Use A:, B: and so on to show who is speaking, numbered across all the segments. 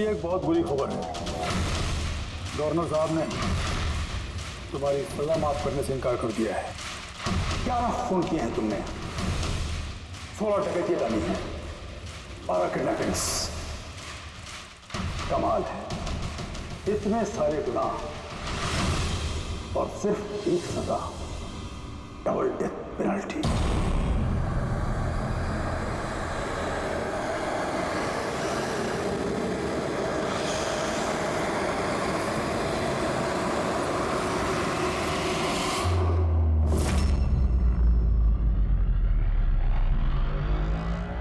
A: लिए एक बहुत बुरी खबर है। गवर्नर साहब ने तुम्हारी सजा माफ करने से इनकार कर दिया है। 11 खून किए हैं तुमने, 16 डकैतियां डाली हैं, 12 किडनैपिंग्स। कमाल है, इतने सारे गुनाह और सिर्फ एक सजा, double death penalty.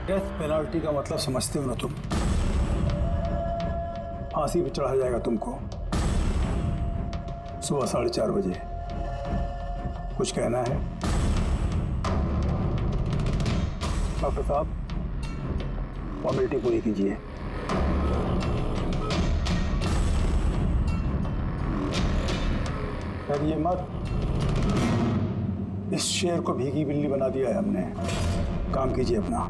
A: Death penalty का मतलब समझते हो ना तुम? फांसी पे चढ़ाया जाएगा तुमको सुबह 4:30 बजे। कुछ कहना है डॉक्टर साहब? फॉर्मेलिटी पूरी कीजिए। डरिए मत, इस शेर को भीगी बिल्ली बना दिया है हमने। काम कीजिए अपना।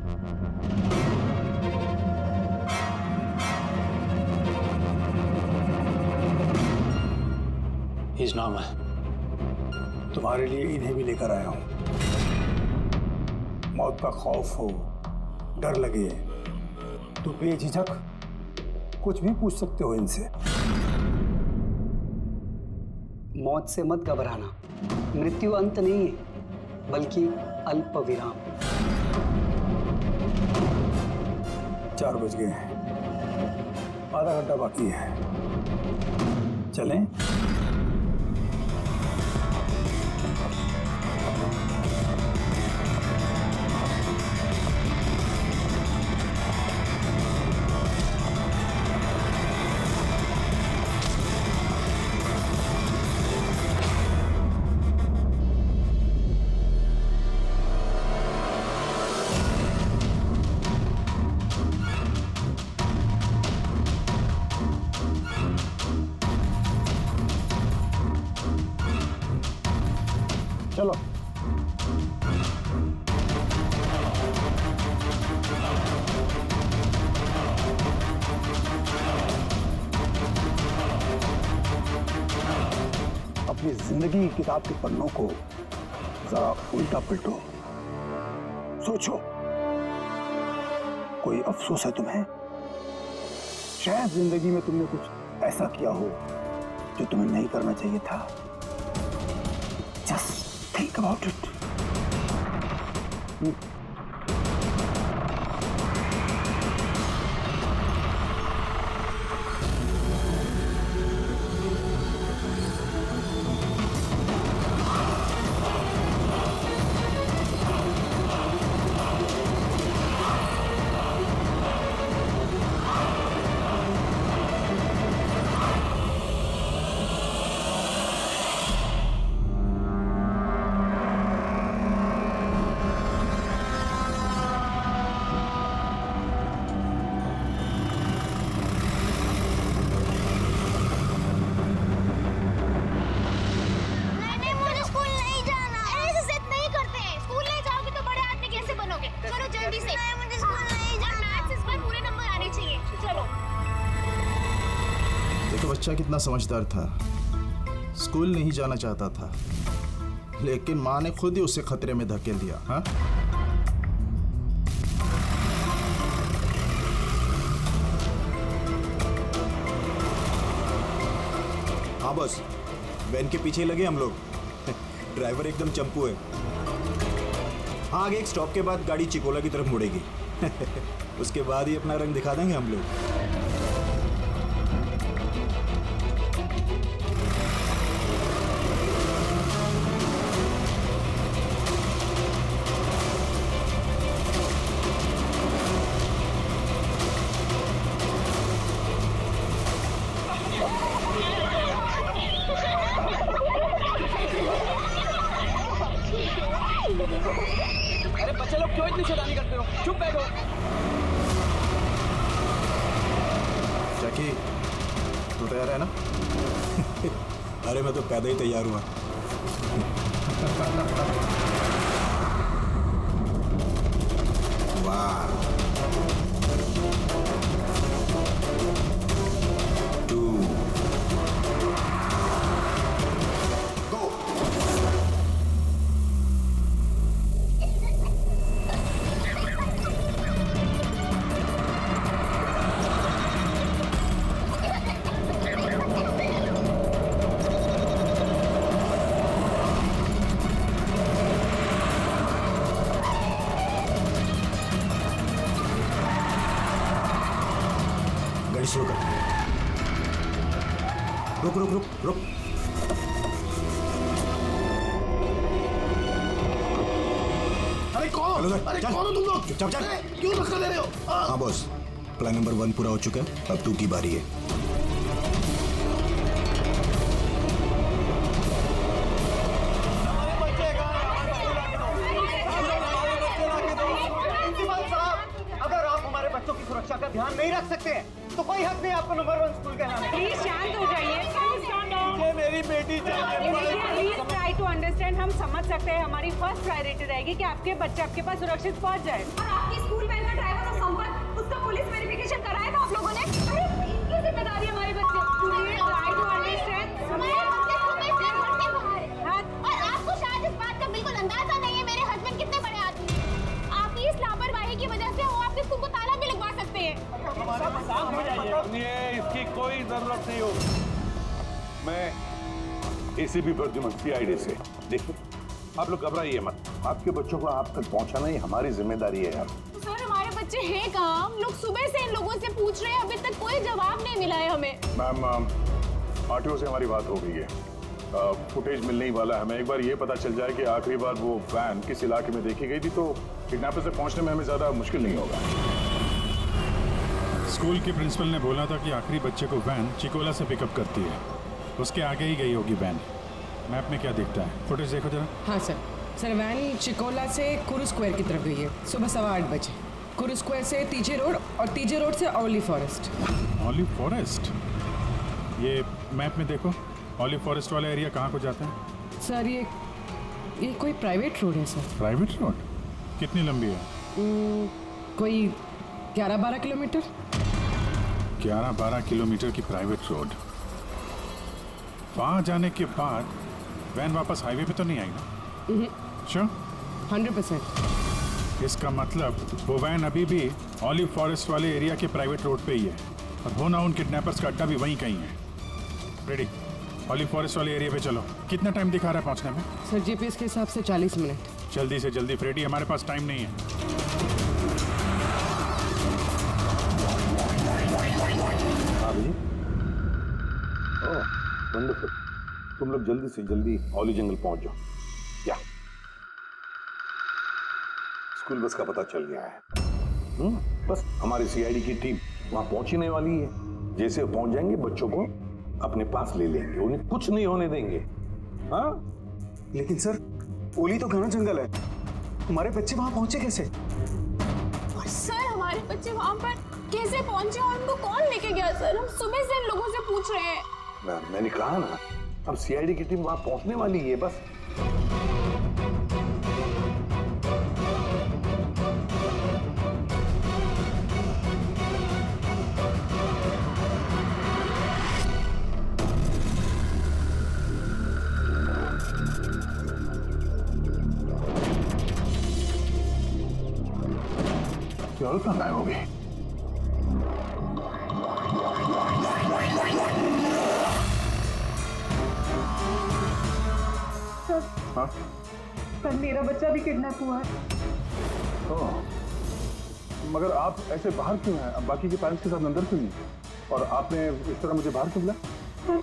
B: He's normal.
A: तुम्हारे लिए इन्हें भी लेकर आया हूं। मौत का खौफ हो, डर लगे तो बेझिझक कुछ भी पूछ सकते हो इनसे।
C: मौत से मत घबराना, मृत्यु अंत नहीं है, बल्कि अल्प विराम।
A: 4 बज गए हैं, आधा घंटा बाकी है। चलें? चलो। अपनी जिंदगी की किताब के पन्नों को जरा उल्टा पलटो, सोचो कोई अफसोस है तुम्हें? शायद जिंदगी में तुमने कुछ ऐसा किया हो जो तुम्हें नहीं करना चाहिए था। Just think about it.
D: बच्चा कितना समझदार था, स्कूल नहीं जाना चाहता था, लेकिन माँ ने खुद ही उसे खतरे में धकेल दिया। हाँ,
E: हाँ बस, वैन के पीछे लगे हम लोग। ड्राइवर एकदम चंपू है। हाँ, आगे एक स्टॉप के बाद गाड़ी चिकोला की तरफ मुड़ेगी। उसके बाद ही अपना रंग दिखा देंगे हम लोग।
F: अरे बच्चे लोग क्यों इतनी शैतानी करते हो? चुप बैठो।
D: जैकी, तू तैयार है ना?
E: अरे मैं तो पैदा ही तैयार हुआ।
D: वाह,
E: रुक रुक रुक रुक।
D: अरे कौन?
E: चलो सर,
D: अरे
E: चल।
D: कौन हो तुम लोग?
E: चुपचाप चल।
D: अरे, क्यों धक्का दे रहे हो?
E: हाँ बॉस, प्लान नंबर 1 पूरा हो चुका है, अब 2 की बारी है।
F: अगर आप हमारे बच्चों की सुरक्षा का ध्यान नहीं रख सकते हैं तो कोई हक नहीं आपको नंबर 1 स्कूल कहलाने का।
B: प्लीज शांत हो जाइए।
F: ये मेरी बेटी चाहिए।
B: Please try to understand. हम समझ सकते हैं, हमारी फर्स्ट प्रायोरिटी रहेगी कि आपके बच्चे आपके पास सुरक्षित पहुंच जाए।
G: और आपकी स्कूल वैन का ड्राइवर और संपर्क, उसका पुलिस वेरिफिकेशन कराया था आप लोगों ने? अरे इनकी जिम्मेदारी हमारे बच्चे।
B: Please try to understand.
G: हमारे बच्चे सुबह से पढ़ते बाहर हैं। और आपको शायद इस बात का बिल्कुल अंदाजा नहीं है मेरे हस्बैंड कितने बड़े आदमी हैं। आपकी इस लापरवाही की वजह से वो आपके स्कूल को ताला भी लगवा सकते हैं।
H: इसकी कोई जरूरत नहीं हो। मैं एसीपी प्रद्युमन सीआईडी से। देखिए, आप लोग घबराइए मत। आपके बच्चों को आप तक पहुंचाना ही हमारी जिम्मेदारी है यार।
G: सर हमारे बच्चे हैं कहाँ? हम लोग सुबह से इन लोगों से पूछ रहे हैं, अभी तक कोई जवाब नहीं मिला है हमें।
H: मैम, आरटीओ से हमारी बात हो गई है। फुटेज मिलने ही वाला है। हमें एक बार ये पता चल जाए कि आखिरी बार वो वैन किस इलाके में देखी गई थी तो किडनैपर से पहुंचने में हमें ज्यादा मुश्किल नहीं होगा।
I: स्कूल के प्रिंसिपल ने बोला था कि आखिरी बच्चे को वैन चिकोला से पिकअप करती है। उसके आगे ही गई होगी वैन। मैप में क्या दिखता है? फुटेज देखो जरा।
J: हाँ सर वैन चिकोला से कुरू स्क्वायर की तरफ गई है सुबह 8:15 बजे। कुरू स्क्वायर से तीजे रोड और तीजे रोड से ओलिव फॉरेस्ट।
I: Olive forest? ये मैप में देखो, ऑलिव फॉरेस्ट वाला एरिया कहाँ को जाता है?
J: सर ये कोई प्राइवेट रोड है सर।
I: Private road? कितनी लंबी है?
J: कोई 11-12 किलोमीटर।
I: 11-12 किलोमीटर की प्राइवेट रोड। वहाँ जाने के बाद वैन वापस हाईवे पे तो नहीं आई ना? श्योर?
J: 100%।
I: इसका मतलब वो वैन अभी भी ऑलिव फॉरेस्ट वाले एरिया के प्राइवेट रोड पे ही है और हो ना उन किडनैपर्स का अड्डा भी वहीं कहीं है। रेडी, ऑलिव फॉरेस्ट वाले एरिया पे चलो। कितना टाइम दिखा रहा है पहुंचने में?
J: सर जीपीएस के हिसाब से 40 मिनट।
I: जल्दी से जल्दी फ्रेडी, हमारे पास टाइम नहीं है।
H: वंडरफुल। तुम लोग जल्दी से जल्दी ऑली जंगल पहुंच जाओ। या स्कूल बस का पता चल गया है। बस हमारी सीआईडी की टीम वहां पहुंचने वाली है। जैसे वो पहुंच जाएंगे बच्चों को अपने पास ले लेंगे, उन्हें कुछ नहीं होने देंगे। हाँ,
F: लेकिन सर, ओली तो घना जंगल है, हमारे बच्चे वहां पहुंचे कैसे?
G: और सर हमारे बच्चे वहाँ पर कैसे पहुंचे और उनको कौन लेके गया? सर हम सुबह से इन लोगों से पूछ रहे हैं।
H: मैंने कहा ना, अब सीआईडी की टीम वहां पहुंचने वाली है। बस चलो तो गायब हो गई। हाँ?
B: सर मेरा बच्चा भी किडनैप हुआ है।
H: मगर आप ऐसे बाहर क्यों हैं? अब बाकी के पेरेंट्स के साथ अंदर क्यों नहीं? और आपने इस तरह मुझे बाहर क्यों बुलाया?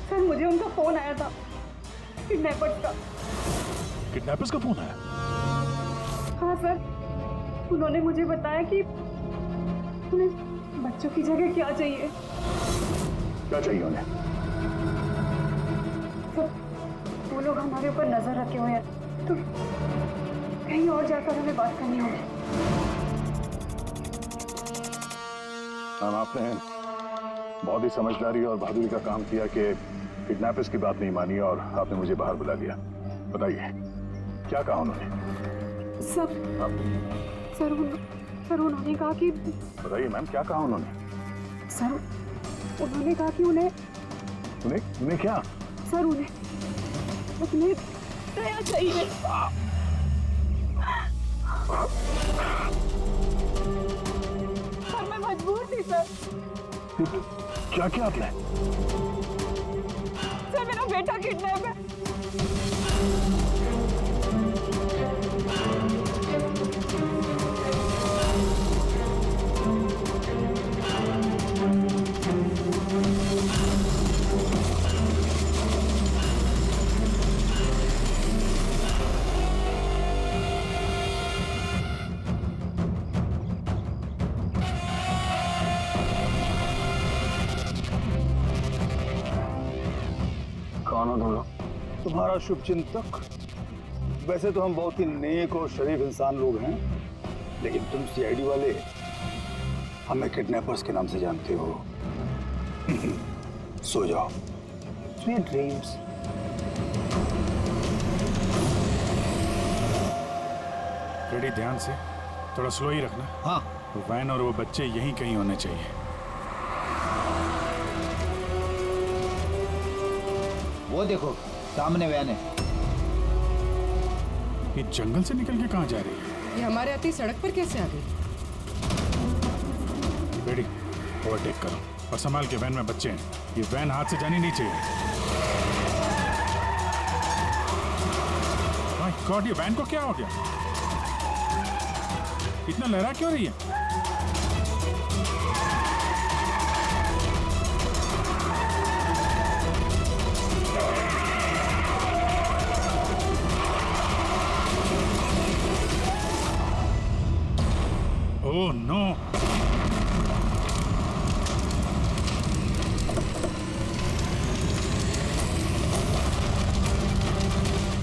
B: सर मुझे उनका फोन आया था, किडनैपर्स का।
I: किडनैपर्स का फोन आया?
B: हाँ सर, उन्होंने मुझे बताया कि उन्हें बच्चों की जगह क्या चाहिए।
H: क्या चाहिए उन्हें?
B: सर वो लोग हमारे ऊपर नजर रखे हुए हैं, तो कहीं और जाकर हमें बात करनी होगी।
H: मैम, आपने बहुत ही समझदारी और बहादुरी का काम किया कि किडनैपर्स की बात नहीं मानी और आपने मुझे बाहर बुला लिया। बताइए क्या कहा उन्होंने?
B: सर उन्होंने कहा कि
H: बताइए मैम, क्या कहा उन्होंने?
B: सर उन्होंने कहा कि उन्हें
H: क्या?
B: सर उन्हें दया चाहिए। सर मैं मजबूर थी सर।
H: क्या क्या आपने?
B: सर मेरा बेटा किडनैप है।
H: कौन हो तुम लोग?
A: तुम्हारा शुभचिंतक। वैसे तो हम बहुत ही नेक और शरीफ इंसान लोग हैं, लेकिन तुम सीआईडी वाले हमें किडनैपर्स के नाम से जानते हो। सो जाओ। Sweet dreams.
I: रेडी, ध्यान से, थोड़ा स्लो ही रखना।
C: हाँ।
I: वो वैन और वो बच्चे यहीं कहीं होने चाहिए।
F: वो देखो सामने वैन है।
I: ये जंगल से निकल के कहाँ जा रही है?
J: ये हमारे आती सड़क पर कैसे आ गई?
I: रेडी, ओवरटेक करो और संभाल के, वैन में बच्चे हैं। ये वैन हाथ से जानी नहीं चाहिए। माय गॉड, ये वैन को क्या हो गया? इतना लहरा क्यों रही है? Oh no!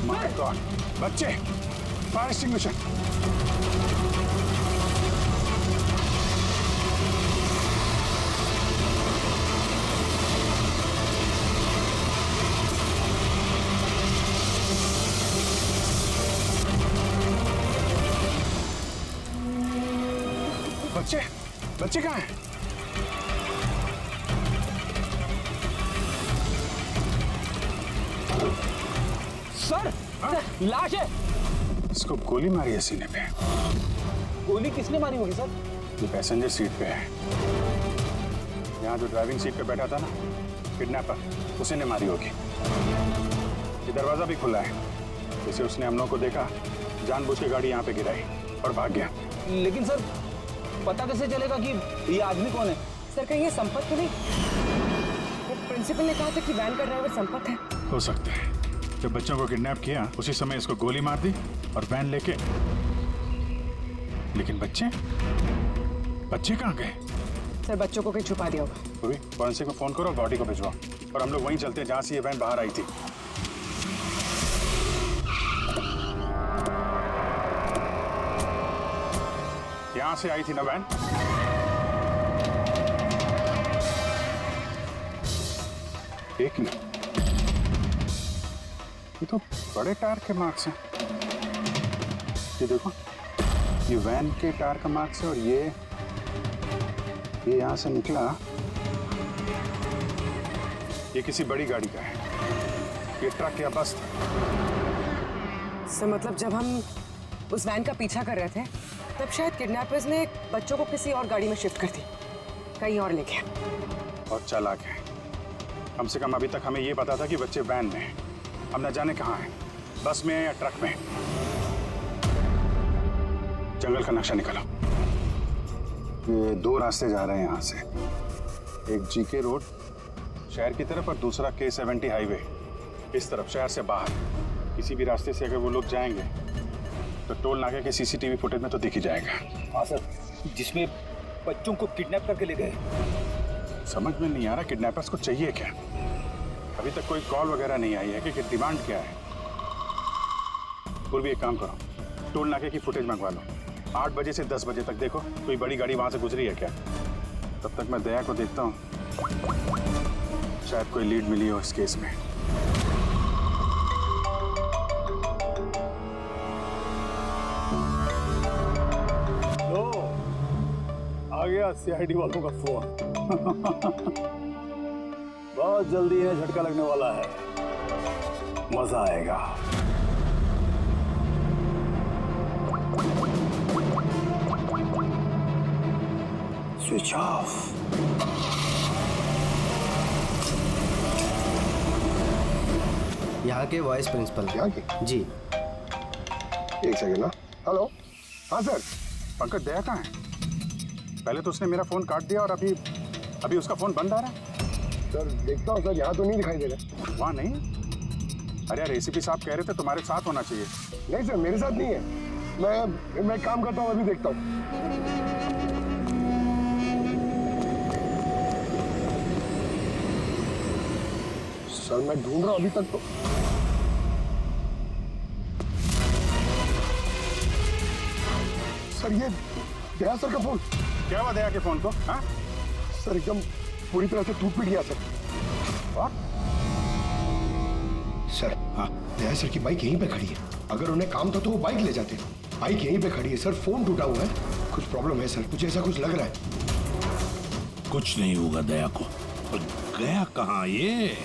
A: माय गॉड, बच्चे, फायर एक्सटिंग्विशर। बच्चे, बच्चे कहाँ हैं?
F: सर, लाश है।
A: इसको गोली मारी है सीने पे।
F: गोली किसने मारी होगी सर?
A: ये पैसेंजर सीट पे है। यहाँ जो ड्राइविंग सीट पे बैठा था ना, किडनैपर, उसी ने मारी होगी। ये दरवाजा भी खुला है। जैसे उसने हम लोगों को देखा, जानबूझ के गाड़ी यहाँ पे गिराई और भाग गया।
F: लेकिन सर, पता कैसे चलेगा कि ये आदमी कौन है?
J: सर कहीं ये संपत तो नहीं? वो प्रिंसिपल ने कहा था कि वैन का ड्राइवर संपत है।
I: हो सकता है। जब बच्चों को किडनैप किया उसी समय इसको गोली मार दी और वैन लेके। लेकिन बच्चे, बच्चे कहाँ गए?
J: सर बच्चों को कहीं छुपा दिया होगा।
A: अभी फॉरेंसिक को फोन करो, बॉडी को भिजवाओ और हम लोग वहीं चलते हैं जहाँ से ये वैन बाहर आई थी। यहाँ से आई थी ना वैन? एक मिनट, ये तो बड़े टायर के मार्क्स हैं। ये देखो, ये वैन के टायर का मार्क्स है और ये यहाँ से निकला। ये किसी बड़ी गाड़ी का है। ये ट्रक या बस था।
J: सर मतलब जब हम उस वैन का पीछा कर रहे थे तब शायद किडनैपर्स ने बच्चों को किसी और गाड़ी में शिफ्ट कर दी, कहीं और ले गया।
A: बहुत चालाक है। कम से कम अभी तक हमें ये पता था कि बच्चे वैन में हैं। हम न जाने कहाँ हैं, बस में या ट्रक में। जंगल का नक्शा निकालो। ये दो रास्ते जा रहे हैं यहाँ से। एक जीके रोड शहर की तरफ और दूसरा K70 हाईवे इस तरफ शहर से बाहर। किसी भी रास्ते से अगर वो लोग जाएंगे तो टोल नाके के CCTV फुटेज में तो दिख ही जाएगा।
F: हाँ सर, जिसमें बच्चों को किडनैप करके ले गए।
A: समझ में नहीं आ रहा किडनैपर्स को चाहिए क्या। अभी तक कोई कॉल वगैरह नहीं आई है कि डिमांड क्या है। पूर्वी एक काम करो, टोल नाके की फुटेज मंगवा लो। 8 बजे से 10 बजे तक देखो कोई बड़ी गाड़ी वहां से गुजरी है क्या। तब तक मैं दया को देखता हूँ, शायद कोई लीड मिली हो इस केस में। आ गया CID वालों का फोन। बहुत जल्दी इन्हें झटका लगने वाला है, मजा आएगा। Switch off.
C: यहाँ के वाइस प्रिंसिपल।
H: यहाँ की?
C: जी।
H: एक सेकंड ना। हेलो, हाँ सर।
A: पंकज दया कहाँ है? पहले तो उसने मेरा फोन काट दिया और अभी उसका फोन बंद आ रहा है।
H: सर देखता हूँ सर, यहाँ तो नहीं दिखाई दे रहा।
A: वहाँ नहीं? अरे यार ACP साहब कह रहे थे तुम्हारे साथ होना चाहिए।
H: नहीं सर, मेरे साथ नहीं है। मैं काम करता हूँ, अभी देखता हूँ।
A: सर मैं ढूंढ रहा हूं अभी तक तो। सर ये दया सर का फोन।
I: क्या हुआ दया के फोन को? हाँ
A: सर एकदम पूरी तरह से टूट पिट गया सर। सर हाँ दया सर की बाइक यहीं पे खड़ी है। अगर उन्हें काम था तो वो बाइक ले जाते। बाइक यहीं पे खड़ी है सर, फोन टूटा हुआ है। कुछ प्रॉब्लम है सर, मुझे ऐसा कुछ लग रहा है।
K: कुछ नहीं होगा दया को। और गया कहाँ ये?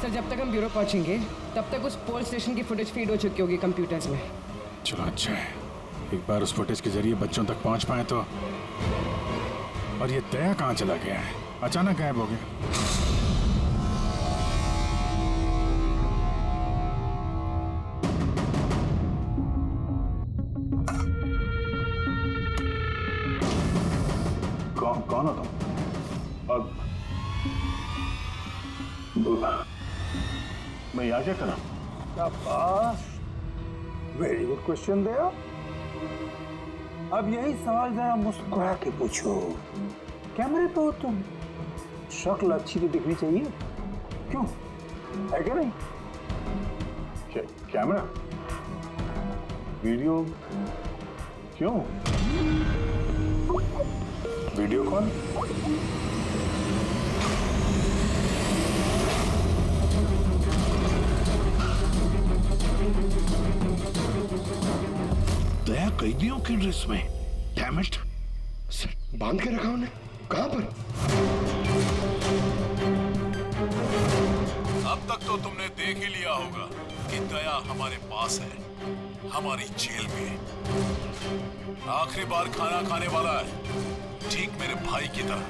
J: सर जब तक हम ब्यूरो पहुंचेंगे तब तक उस पोल स्टेशन की फुटेज फीड हो चुकी होगी कंप्यूटर्स में।
I: चलो अच्छा है, एक बार उस फुटेज के जरिए बच्चों तक पहुंच पाए तो। और ये दया कहाँ चला गया है? अचानक गायब हो गया।
H: कौन हो तुम? और मैं यहाँ क्या करा?
A: वेरी गुड क्वेश्चन दया। अब यही सवाल जरा मुस्कुरा के पूछो। कैमरे पे हो तुम, शक्ल अच्छी तो दिखनी चाहिए, क्यों है क्या नहीं?
H: कैमरा वीडियो क्यों? वीडियो कौन?
K: दया कैदियों की ड्रेस में। Damn it.
A: सर बांध के रखा उन्हें, कहां पर?
K: अब तक तो तुमने देख ही लिया होगा कि दया हमारे पास है, हमारी जेल में। आखिरी बार खाना खाने वाला है, ठीक मेरे भाई की तरह,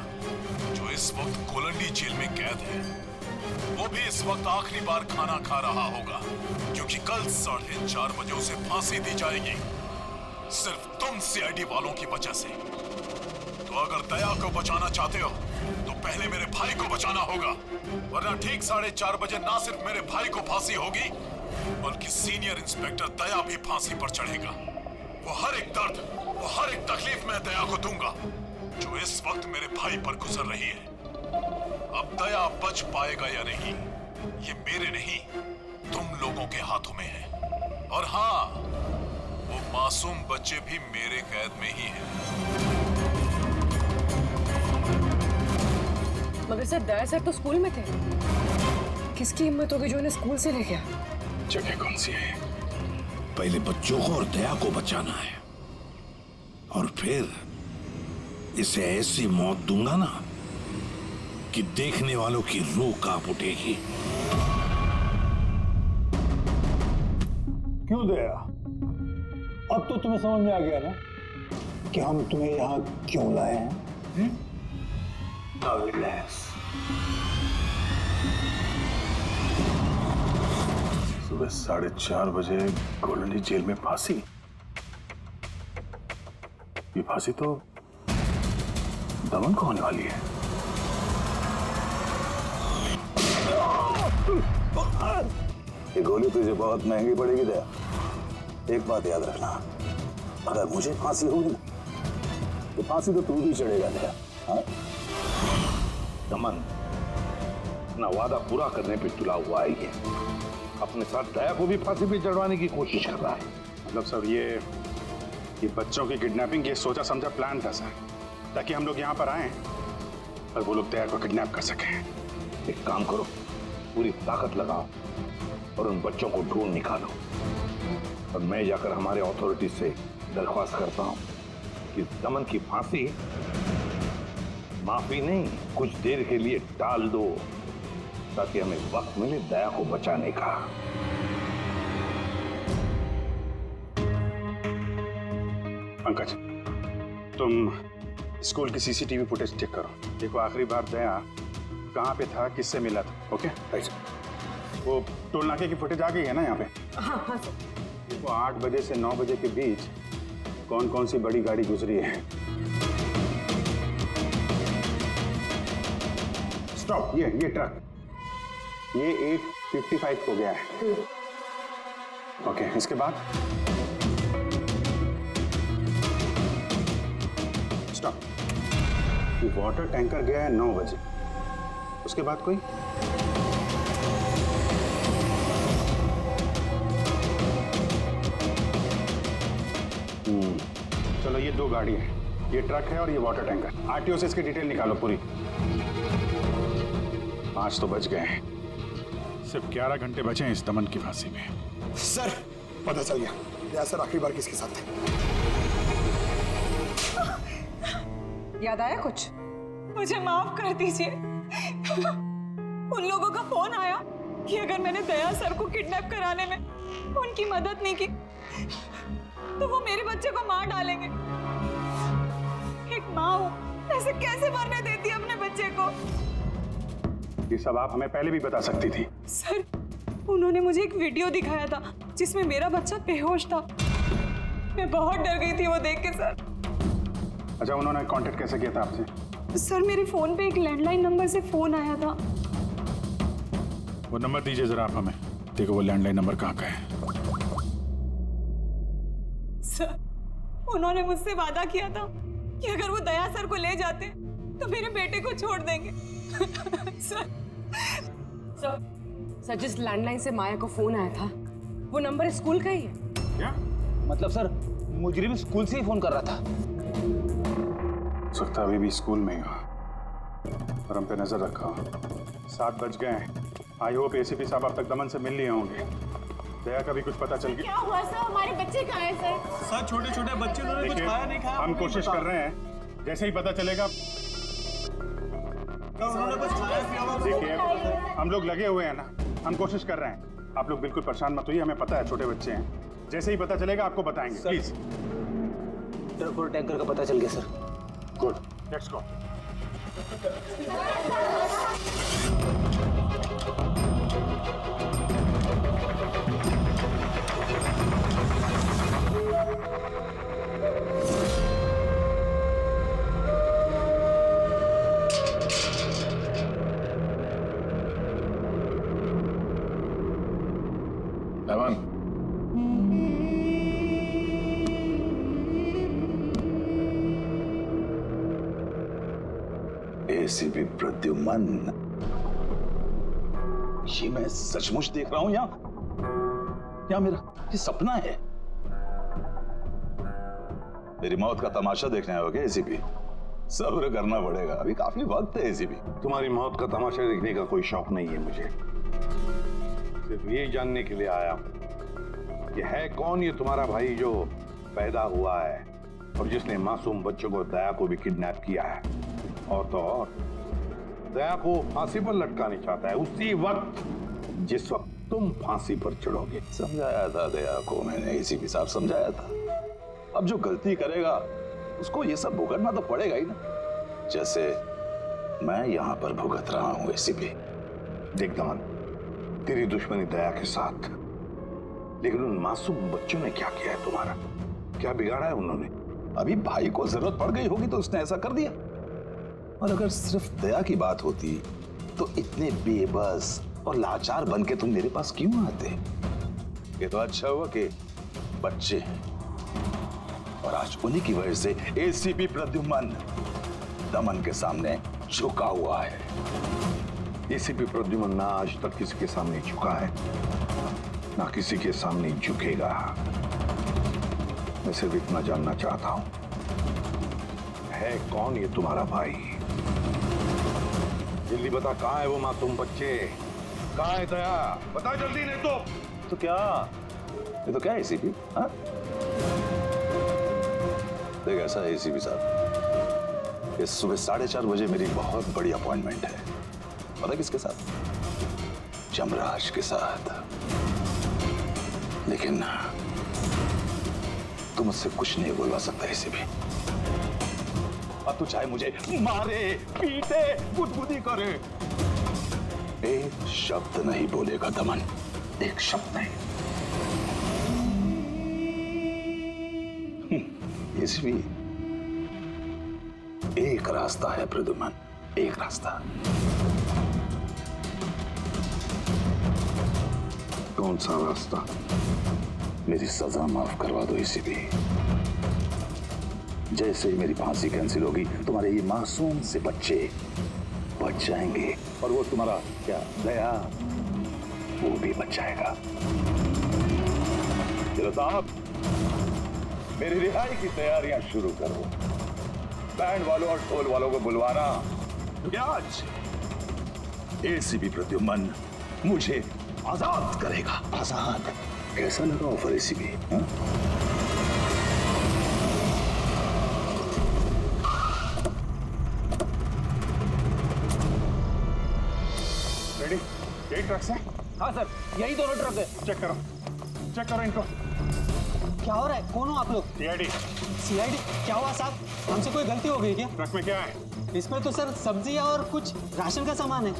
K: जो इस वक्त कोलंडी जेल में कैद है। वो भी इस वक्त आखिरी बार खाना खा रहा होगा, क्योंकि कल 4:30 बजे उसे फांसी दी जाएगी, सिर्फ तुम सीआईडी वालों की वजह से। तो अगर दया को बचाना चाहते हो तो पहले मेरे भाई को बचाना होगा, वरना ठीक 4:30 बजे ना सिर्फ मेरे भाई को फांसी होगी, बल्कि सीनियर इंस्पेक्टर दया भी फांसी पर चढ़ेगा। वो हर एक दर्द, वो हर एक तकलीफ मैं दया को दूंगा जो इस वक्त मेरे भाई पर गुजर रही है। अब दया बच पाएगा या नहीं, ये मेरे नहीं तुम लोगों के हाथों में है। और हाँ, वो मासूम बच्चे भी मेरे कैद में ही हैं।
J: मगर सर दया सर तो स्कूल में थे। किसकी हिम्मत होगी जो इन्हें स्कूल से ले गया?
I: जगह कौन सी है?
K: पहले बच्चों को और दया को बचाना है, और फिर इसे ऐसी मौत दूंगा ना कि देखने वालों की रूह कांप उठेगी।
A: क्यों दया? अब तो तुम्हें समझ में आ गया ना कि हम तुम्हें यहाँ क्यों लाए हैं? Now relax.
H: सुबह 4:30 बजे कोलंडी जेल में फांसी। ये फांसी तो दमन को होने वाली है।
L: ये गोली तुझे बहुत महंगी पड़ेगी दया। एक बात याद रखना, अगर मुझे फांसी होगी तो फांसी तो तू भी चढ़ेगा दया। हाँ?
K: दमन अपना वादा पूरा करने पे तुला हुआ है, ये अपने साथ दया को भी फांसी पे चढ़वाने की कोशिश कर रहा है।
I: मतलब सर ये बच्चों की किडनैपिंग ये सोचा समझा प्लान था सर, ताकि हम लोग यहाँ पर आए और वो लोग दया को किडनैप कर सकें।
K: एक काम करो, पूरी ताकत लगाओ और उन बच्चों को ढूंढ निकालो, और मैं जाकर हमारे अथॉरिटी से दरख्वास्त करता हूँ कि दमन की फांसी माफी नहीं, कुछ देर के लिए टाल दो, ताकि हमें वक्त मिले दया को बचाने का।
I: पंकज, तुम स्कूल की सीसीटीवी फुटेज चेक करो, देखो आखिरी बार दया कहाँ पे था, किससे मिला था। ओके वो टोल नाके की फुटेज आ गई है ना यहाँ पे?
J: हाँ हाँ सर।
I: देखो 8 बजे से 9 बजे के बीच कौन कौन सी बड़ी गाड़ी गुजरी है। स्टॉप, ये ट्रक, ये 8:55 हो गया है। ओके, इसके बाद स्टॉप, ये वाटर टैंकर गया है 9 बजे।
H: उसके बाद कोई? चलो, ये 2 गाड़ी है, ये ट्रक है और ये वाटर टैंकर। आरटीओ से इसकी डिटेल निकालो पूरी। 5 तो बच गए हैं।
I: सिर्फ 11 घंटे बचे हैं इस दमन की फांसी में।
A: सर, पता चल गया दया सर आखिरी बार किसके साथ थे।
J: याद आया कुछ?
M: मुझे माफ कर दीजिए। उन लोगों का फोन आया कि अगर मैंने दया सर को किडनैप कराने में उनकी मदद नहीं की तो वो मेरे बच्चे को मार डालेंगे। एक माँ हूँ, ऐसे कैसे मरने देती है अपने बच्चे को?
H: ये सब आप हमें पहले भी बता सकती थी।
M: सर, उन्होंने मुझे एक वीडियो दिखाया था जिसमें मेरा बच्चा बेहोश था। मैं बहुत डर गई थी वो देख के सर।
H: अच्छा, उन्होंने कांटेक्ट कैसे किया था आपसे?
M: सर, मेरे फोन पे एक लैंडलाइन नंबर से फोन आया था।
I: वो नंबर दीजिए जरा आप हमें, देखो वो लैंडलाइन नंबर कहाँ का है।
M: सर, उन्होंने मुझसे वादा किया था कि अगर वो दया सर को ले जाते तो मेरे बेटे को छोड़ देंगे।
J: सर, जिस लैंडलाइन से माया को फोन आया था वो नंबर स्कूल का ही है।
I: क्या
L: मतलब सर, मुजरिम स्कूल से ही फोन कर रहा था।
H: सकता अभी भी स्कूल में ही हो और हम पे नजर रखा हो। 7 बज गए हैं। आई होप एसीपी साहब अब तक दमन से मिल लिए होंगे। दया का भी कुछ पता चल गया।
G: क्या हुआ सर? हमारे बच्चे कहाँ हैं सर?
F: सर, छोटे छोटे बच्चे उन्होंने कुछ खाया नहीं खाया।
H: हम कोशिश कर रहे हैं, जैसे ही पता चलेगा।
F: उन्होंने कुछ खाया पिया?
H: देखिए, हम लोग लगे हुए हैं ना, हम कोशिश कर रहे हैं। आप लोग बिल्कुल परेशान मत होइए, हमें पता है छोटे बच्चे हैं। जैसे ही पता चलेगा आपको बताएंगे। प्लीज।
L: ट्रक और टैंकर का पता चल गया sir.
H: Good, let's go. Daman,
L: ACP Pradyuman, ये मैं सचमुच देख रहा हूं या मेरा ये सपना है? मेरी मौत का तमाशा देखने आओगे एसीपी? सब्र करना पड़ेगा, अभी काफी वक्त है एसीपी।
H: तुम्हारी मौत का तमाशा देखने का कोई शौक नहीं है मुझे। सिर्फ ये जानने के लिए आया कि है कौन ये तुम्हारा भाई जो पैदा हुआ है और जिसने मासूम बच्चों को, दया को भी किडनैप किया है। और तो और दया को फांसी पर लटकाना चाहता है उसी वक्त जिस वक्त तुम फांसी पर चढ़ोगे।
L: समझाया था दया को मैंने एसीपी साहब, समझाया था। अब जो गलती करेगा उसको ये सब भुगतना तो पड़ेगा ही ना, जैसे मैं यहाँ पर भुगत रहा हूँ एसीपी।
H: देख दमन, तेरी दुश्मनी दया के साथ, लेकिन उन मासूम बच्चों ने क्या किया है तुम्हारा? क्या बिगाड़ा है उन्होंने?
L: अभी भाई को जरूरत पड़ गई होगी तो उसने ऐसा कर दिया। और अगर सिर्फ दया की बात होती तो इतने बेबस और लाचार बन के तुम मेरे पास क्यों आते? ये तो अच्छा हुआ कि बच्चे हैं और आज उन्हीं की वजह से एसीपी प्रद्युमन दमन के सामने झुका हुआ है।
H: एसीपी प्रद्युमन ना आज तक किसी के सामने झुका है, ना किसी के सामने झुकेगा। मैं सिर्फ इतना जानना चाहता हूं, है कौन ये तुम्हारा भाई? जल्दी बता, कहां है वो मासूम बच्चे? कहां है दया? बता जल्दी, नहीं
L: तो क्या ये तो क्या है एसीपी? हाँ, देख ऐसा है एसीपी साहब, इस सुबह 4:30 बजे मेरी बहुत बड़ी अपॉइंटमेंट है। पता किसके साथ? यमराज के साथ। लेकिन तू मुझसे कुछ नहीं बोलवा सकता एसीपी। अब तू चाहे मुझे मारे, पीटे, गुदगुदी करे, एक शब्द नहीं बोलेगा दमन, एक शब्द नहीं। इसलिए एक रास्ता है प्रद्युमन, एक रास्ता।
H: कौन सा रास्ता?
L: मेरी सजा माफ करवा दो एसीपी। जैसे ही मेरी फांसी कैंसिल होगी, तुम्हारे ये मासूम से बच्चे बच जाएंगे और वो तुम्हारा क्या दया वो भी बच जाएगा। चलो साहब, मेरी रिहाई की तैयारियां शुरू करो। बैंड वालों और ढोल वालों को बुलवाना, क्योंकि आज एसीपी प्रद्युम्न मुझे आजाद करेगा। आजाद? कैसा लगा ऑफर एसीपी?
I: रेडी? यही ट्रक्स है?
F: हाँ सर, यही दोनों ट्रक है।
I: चेक करो इनको।
F: क्या हो रहा है? कौन हो आप लोग?
I: सीआईडी।
F: सीआईडी? क्या हुआ साहब? हमसे कोई गलती हो गई क्या?
I: ट्रक में क्या है?
F: इसमें तो सर सब्जियां और कुछ राशन का सामान है।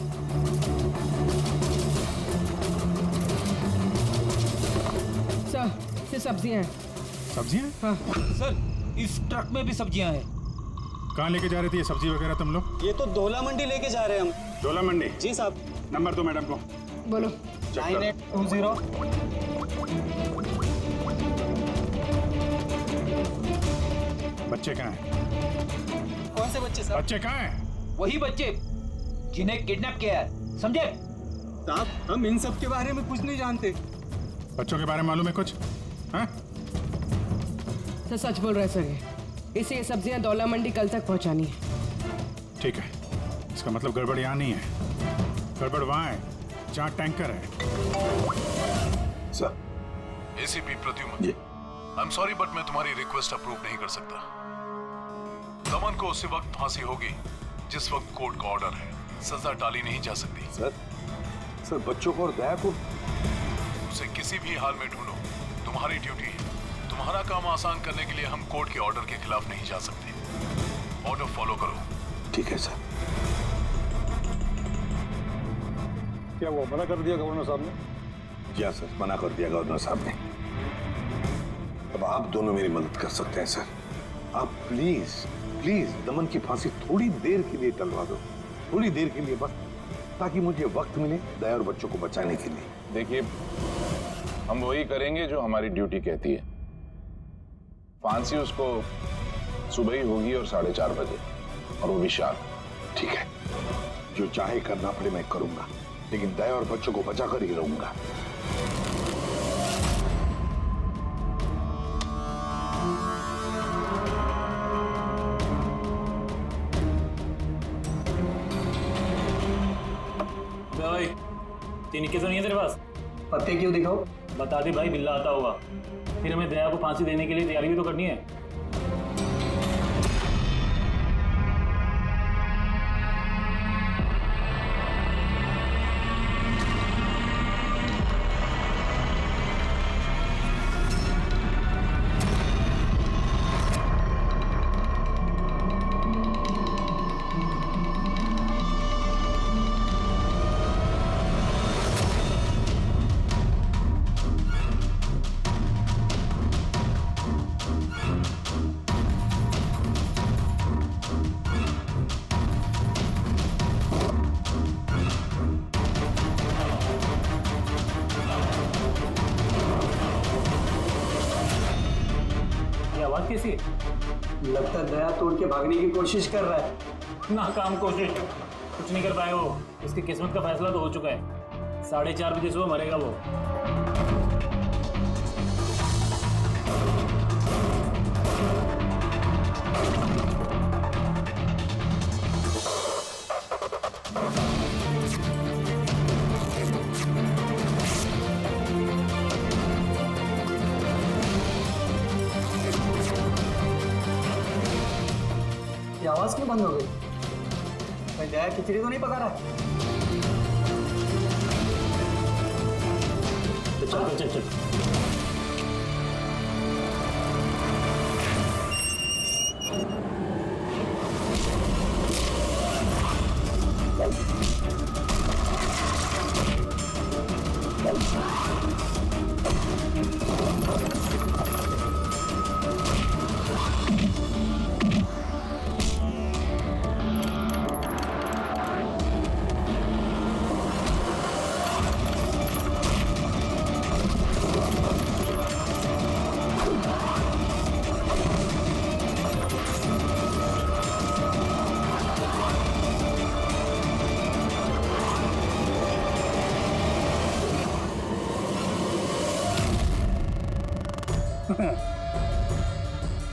J: सर, ये सब्जियां हैं।
I: सब्जियां?
J: हाँ।
F: सर, इस ट्रक में भी सब्जियां हैं।
I: कहाँ लेके जा रहे थे ये सब्जी वगैरह तुम लोग?
F: ये तो डोला मंडी लेके जा रहे हैं हम।
I: डोला मंडी?
F: जी साहब।
I: नंबर दो मैडम को।
J: बोलो।
F: 9820।
I: बच्चे कहाँ हैं?
F: कौन से बच्चे साहब?
I: बच्चे कहाँ हैं?
F: वही बच्चे जिन्हें किडनैप किया है, समझे? साहब, हम इन सब के बारे में कुछ नहीं जानते।
I: बच्चों के बारे में मालूम है कुछ? हाँ?
J: सर सच बोल रहे हैं सर, इसे ये सब्जियां दौला मंडी कल तक पहुंचानी है।
I: ठीक है, इसका मतलब गड़बड़ यहाँ नहीं है, गड़बड़ वहाँ है जहाँ टैंकर है।
L: Sir.
K: ACP Pradyuman, I am sorry but मैं तुम्हारी रिक्वेस्ट अप्रूव नहीं कर सकता। दमन को उसी वक्त फांसी होगी जिस वक्त कोर्ट का ऑर्डर है, सजा टाली नहीं जा सकती।
L: सर बच्चों को और दया को
K: उसे किसी भी हाल में ढूंढो, तुम्हारी ड्यूटी है। तुम्हारा काम आसान करने के लिए हम कोर्ट के ऑर्डर के खिलाफ नहीं जा सकते। ऑर्डर फॉलो करो।
L: ठीक है सर।
A: क्या वो मना कर दिया गवर्नर साहब ने?
L: जी हाँ सर, मना कर दिया गवर्नर साहब ने। अब आप दोनों मेरी मदद कर सकते हैं सर। आप प्लीज दमन की फांसी थोड़ी देर के लिए टलवा दो, थोड़ी देर के लिए बस, ताकि मुझे वक्त मिले दया और बच्चों को बचाने के लिए।
H: देखिए, हम वही करेंगे जो हमारी ड्यूटी कहती है। फांसी उसको सुबह ही होगी और 4:30 बजे, और वो भी शार्प।
L: ठीक है, जो चाहे करना पड़े मैं करूंगा, लेकिन दया और बच्चों को बचा कर ही रहूंगा।
F: भाई, तीन इक्के तो नहीं है तेरे पास?
C: पत्ते क्यों दिखाओ?
F: बता दे भाई, बिल्ला आता होगा। फिर हमें दया को फांसी देने के लिए तैयारी भी तो करनी है। आवाज कैसी है?
C: लगता है दया तोड़ के भागने की कोशिश कर रहा है।
F: नाकाम कोशिश, कुछ नहीं कर पाए वो। इसकी किस्मत का फैसला तो हो चुका है। 4:30 बजे सुबह मरेगा वो।
C: ये आवाज क्यों बंद हो गई? भाई दया खिचड़ी तो नहीं पका रहा?
F: चल।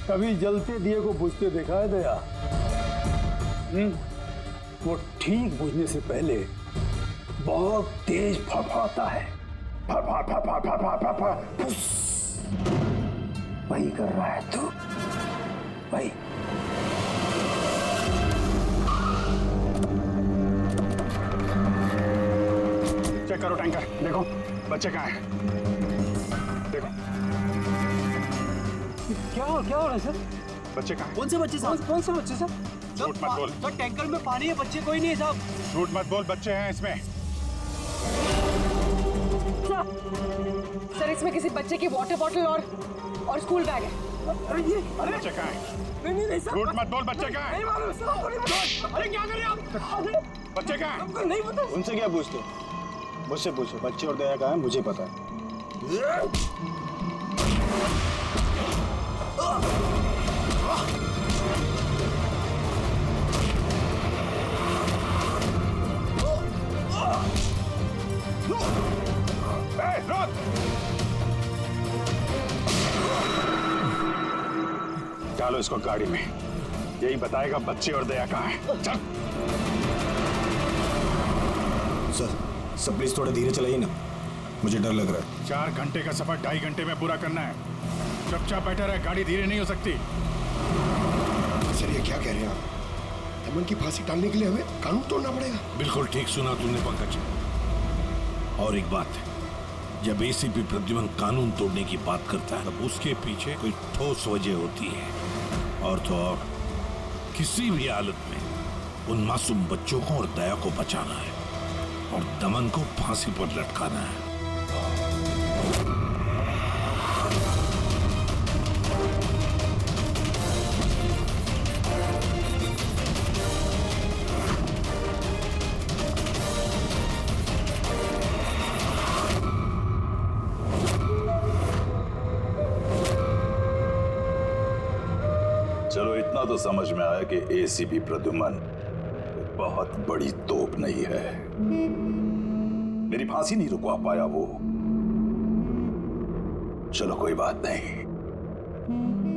A: कभी जलते दिए को बुझते देखा है दया? वो ठीक बुझने से पहले बहुत तेज फड़फड़ाता है। फड़फड़ फड़फड़ फड़फड़ फड़फड़, फुस। वही कर रहा है तू, वही।
I: चेक करो टैंकर, देखो बच्चे कहाँ हैं? देखो
C: क्या हो रहा है सर?
I: बच्चे कहाँ हैं?
C: कौन से बच्चे साहब? कौन से बच्चे साहब?
I: झूठ मत बोल।
C: सर टैंकर में पानी है, बच्चे कोई नहीं है साहब।
I: झूठ मत बोल, बच्चे हैं इसमें।
J: सर इसमें किसी बच्चे की वाटर बॉटल और स्कूल बैग है।
I: अरे बच्चे कहाँ हैं?
C: नहीं
I: झूठ मत बोल, बच्चे कहाँ हैं?
C: नहीं मालूम सर। अरे क्या कर रहे हैं आप?
I: बच्चे कहाँ हैं?
C: नहीं पता।
E: उनसे क्या पूछते? मुझसे पूछो, बच्चे और दया कहाँ है मुझे पता है।
I: डालो इसको गाड़ी में, यही बताएगा बच्चे और दया कहाँ हैं। चल।
E: सर प्लीज थोड़ा धीरे चलाइए ना, मुझे डर लग रहा है।
I: 4 घंटे का सफर 2.5 घंटे में पूरा करना है। चुपचाप बैठा रहे, गाड़ी धीरे नहीं हो सकती।
N: सर ये क्या कह रहे हैं आप? दमन की फांसी टालने के लिए हमें कानून तोड़ना पड़ेगा?
K: बिल्कुल ठीक सुना तुमने पंकज। और एक बात है, जब एसीपी प्रद्युमन कानून तोड़ने की बात करता है तब उसके पीछे कोई ठोस वजह होती है, और तो और किसी भी हालत में उन मासूम बच्चों को और दया को बचाना है और दमन को फांसी पर लटकाना है।
L: चलो इतना तो समझ में आया कि एसीपी प्रद्युमन बहुत बड़ी तोप नहीं है। मेरी फांसी नहीं रुकवा पाया वो। चलो कोई बात नहीं,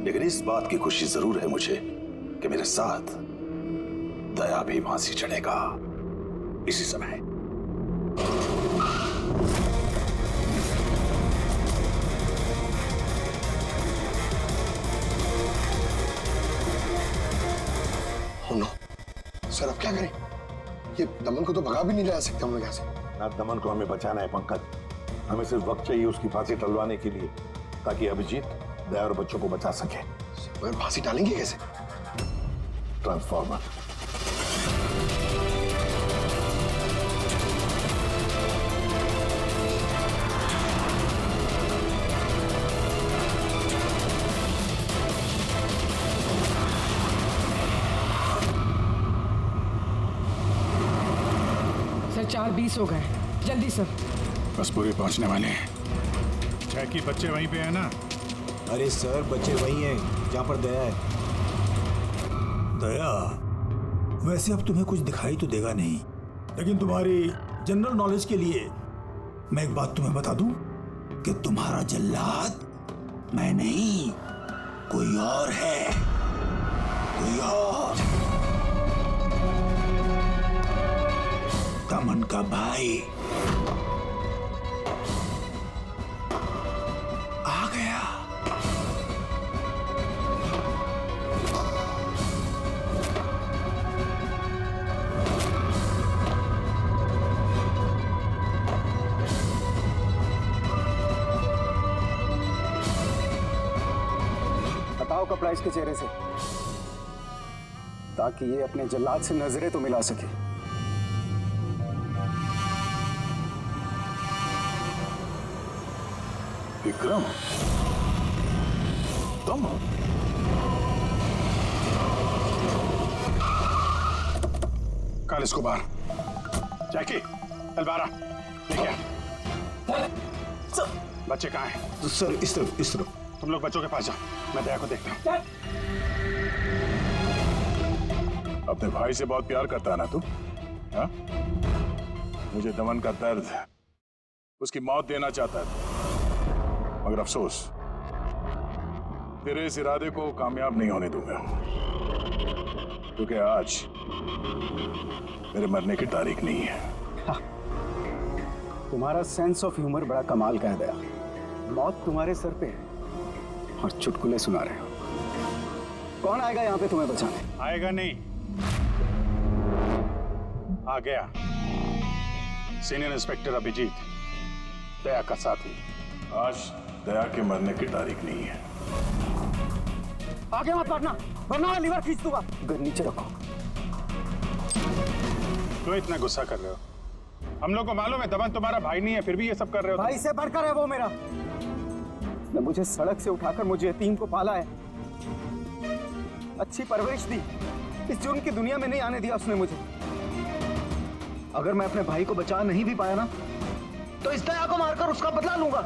L: लेकिन इस बात की खुशी जरूर है मुझे कि मेरे साथ दया भी फांसी चढ़ेगा इसी समय।
N: सर अब क्या करें? ये दमन को तो भगा भी नहीं ला सकते हम लोग यहाँ से।
H: ना दमन को हमें बचाना है पंकज, हमें सिर्फ वक्त चाहिए उसकी फांसी टलवाने के लिए, ताकि अभिजीत दया और बच्चों को बचा सके।
N: मगर फांसी टालेंगे कैसे?
H: ट्रांसफॉर्मर।
J: सर 4:20 हो गए, जल्दी सर।
I: बस पूरे पहुंचने वाले हैं। छह की बच्चे वहीं पे है ना?
E: अरे सर बच्चे वहीं हैं जहाँ पर दया है।
O: दया, वैसे अब तुम्हें कुछ दिखाई तो देगा नहीं, लेकिन तुम्हारी जनरल नॉलेज के लिए मैं एक बात तुम्हें बता दूं कि तुम्हारा जल्लाद मैं नहीं, कोई और है, कोई और। दमन का भाई आ गया।
C: हटाओ कपड़ा इसके चेहरे से, ताकि ये अपने जल्लाद से नजरें तो मिला सके।
H: विक्रम, तुम?
I: कल इसको बाहर। जैकी, तलवार लेके आ। बच्चे कहाँ हैं?
E: सर इस तरफ, इस तरफ।
I: तुम लोग बच्चों के पास जाओ, मैं दया को देखता हूँ।
H: अपने भाई से बहुत प्यार करता है ना तू? हाँ? मुझे दमन का दर्द, उसकी मौत देना चाहता है, मगर अफसोस तेरे इस इरादे को कामयाब नहीं होने दूंगा, क्योंकि आज मेरे मरने की तारीख नहीं है।
C: तुम्हारा सेंस ऑफ ह्यूमर बड़ा कमाल का है दया। मौत तुम्हारे सर पे है और चुटकुले सुना रहे हो। कौन आएगा यहाँ पे तुम्हें बचाने?
I: आएगा नहीं, आ गया सीनियर इंस्पेक्टर अभिजीत, दया का साथी।
H: आज दया के मरने की तारीख नहीं है।
C: आगे मत बढ़ना वरना लीवर खींच दूंगा। गर नीचे रखो।
I: क्यों इतना गुस्सा कर रहे हो? हम लोग को मालूम है दमन तुम्हारा भाई नहीं है, फिर भी ये सब कर रहे हो।
C: भाई से बढ़कर है वो मेरा। उसने मुझे सड़क से उठाकर मुझे यतीम को पाला है, अच्छी परवरिश दी। इस जुर्म की दुनिया में नहीं आने दिया उसने मुझे। अगर मैं अपने भाई को बचा नहीं भी पाया ना, तो इस दया को मारकर उसका बदला लूंगा।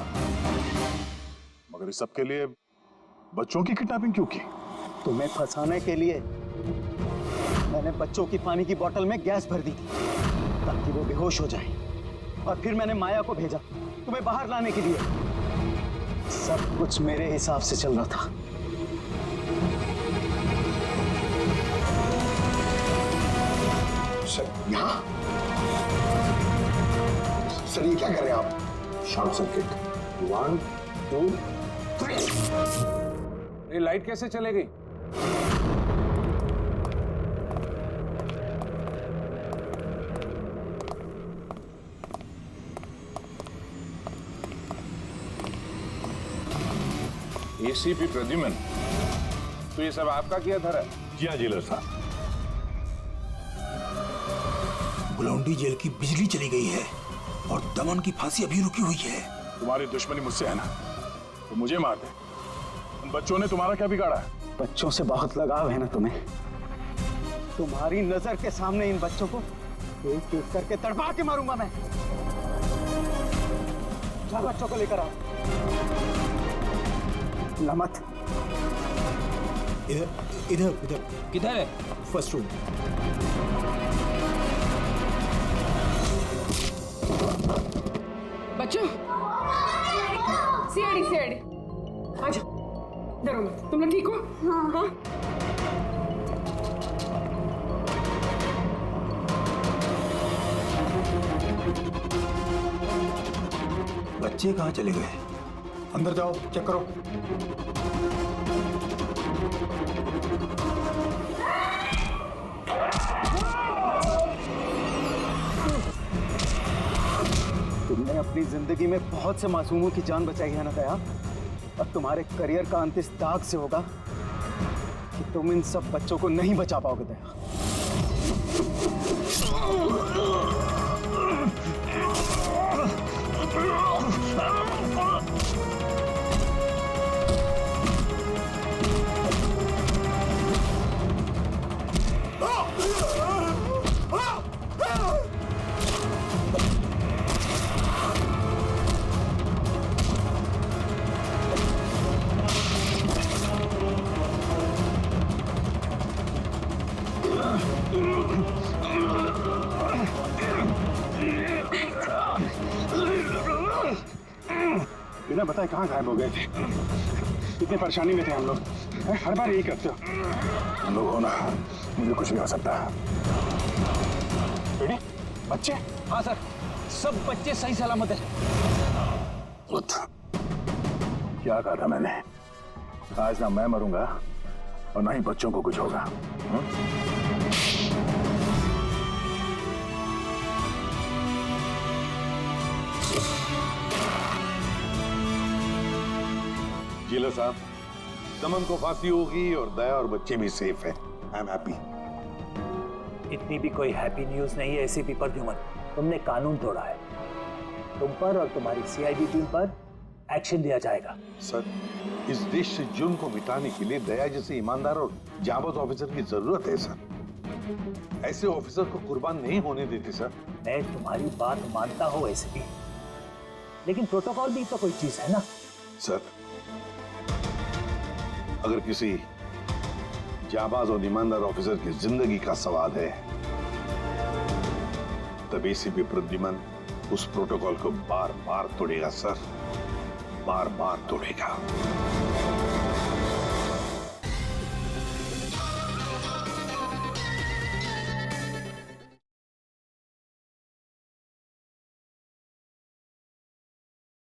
H: मगर इस सब के लिए बच्चों की किडनैपिंग क्यों की?
C: तुम्हें फंसाने के लिए मैंने बच्चों की पानी की बोतल में गैस भर दी थी ताकि वो बेहोश हो जाए, और फिर मैंने माया को भेजा तुम्हें बाहर लाने के लिए। सब कुछ मेरे हिसाब से चल रहा था।
N: सर यहाँ सर ये क्या कर रहे हैं आप? Short circuit 1 2 3।
F: ये लाइट कैसे चले गई?
H: एसीपी प्रद्युमन,
F: तो ये सब आपका किया धरा?
H: जी हाँ जेलर साहब।
O: गुलौंडी जेल की बिजली चली गई है और दमन की फांसी अभी रुकी हुई है।
H: तुम्हारी दुश्मनी मुझसे है ना, तो मुझे मार दे। उन बच्चों ने तुम्हारा क्या बिगाड़ा है?
C: बच्चों से बहुत लगाव है ना तुम्हें। तुम्हारी नजर के सामने इन बच्चों को एक एक करके तड़पा के मारूंगा मैं। जा बच्चों को लेकर आओ। लमत
E: इधर इधर इधर।
F: किधर है?
E: First room.
J: बच्चों सीआईडी सीआईडी आजा, डरो मत। तुम लोग ठीक हो? हाँ।
O: बच्चे कहाँ चले गए? अंदर जाओ, चेक करो।
C: तुमने अपनी जिंदगी में बहुत से मासूमों की जान बचाई है ना दया, और तुम्हारे करियर का अंत इस दाग से होगा कि तुम इन सब बच्चों को नहीं बचा पाओगे दया।
I: बिना बताए कहाँ गायब हो गए थे? इतनी परेशानी में थे हम लोग। हर बार यही करते हो।
H: हम लोग हो ना, मुझे कुछ भी हो सकता है।
I: बेटी, बच्चे?
F: हाँ सर, सब बच्चे सही सलामत है।
H: क्या कहा था मैंने? आज ना मैं मरूंगा और ना ही बच्चों को कुछ होगा।
L: जिला साहब, दमन को फांसी होगी और दया और बच्चे भी सेफ है। I am happy.
F: इतनी भी कोई हैप्पी न्यूज नहीं है एसीपी प्रद्युमन। तुमने कानून तोड़ा है। तुम पर और तुम्हारी सीआईडी टीम पर एक्शन लिया जाएगा।
L: सर, इस देश से जुर्म को मिटाने के लिए दया जैसे ईमानदार और जाबाज ऑफिसर की जरूरत है सर। ऐसे ऑफिसर को कुर्बान नहीं होने देते सर।
F: मैं तुम्हारी बात मानता हूँ एसीपी, लेकिन प्रोटोकॉल भी तो कोई चीज है ना।
L: सर, अगर किसी जाबाज और ईमानदार ऑफिसर की जिंदगी का सवाल है, तब एसीपी प्रद्युमन उस प्रोटोकॉल को बार बार तोड़ेगा सर, बार बार तोड़ेगा।